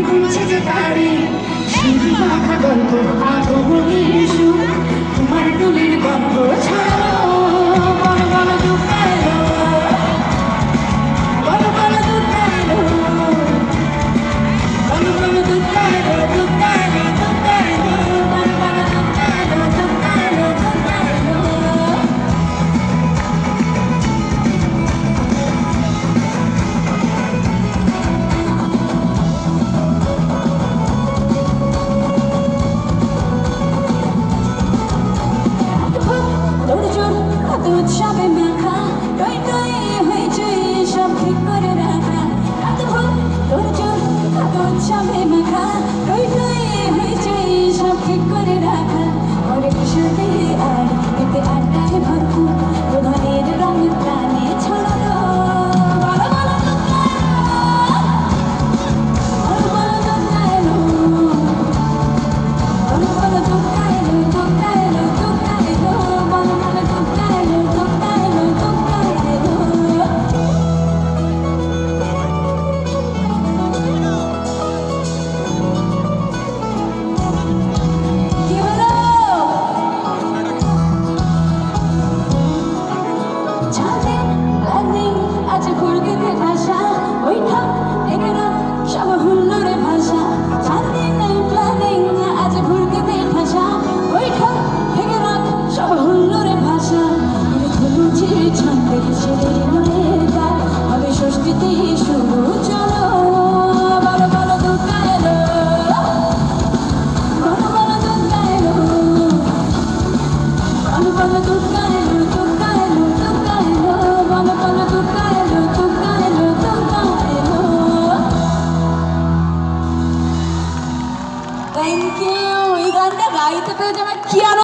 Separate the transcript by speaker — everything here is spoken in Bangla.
Speaker 1: খুলছে যে তারে শুধু মাখা গল্প আগমনের সুর তোমার টুলির গল্প ছাড়ানো বড় বড় দুঃখ এলো বড় বড় দুঃখ এলো বড় বড় দুঃখ এলো দুঃখ এলো দুঃখ এলো বড় বড় দুঃখ এলো দুঃখ এলো দুঃখ এলো উৎসবে মাখা টই টই হয়েছে সব ঠিক করে রাখা রাত ভোর তোর জোর উৎসবে মাখা টই টই হয়েছে সব ঠিক করে রাখা অনেক সাথে আর এতে আড্ডায় ভরপুর প্রধানের রঙ প্রাণে ছড়ানো বড় বড় Thank you. এই গানটা গাইতে পেরে আমার কি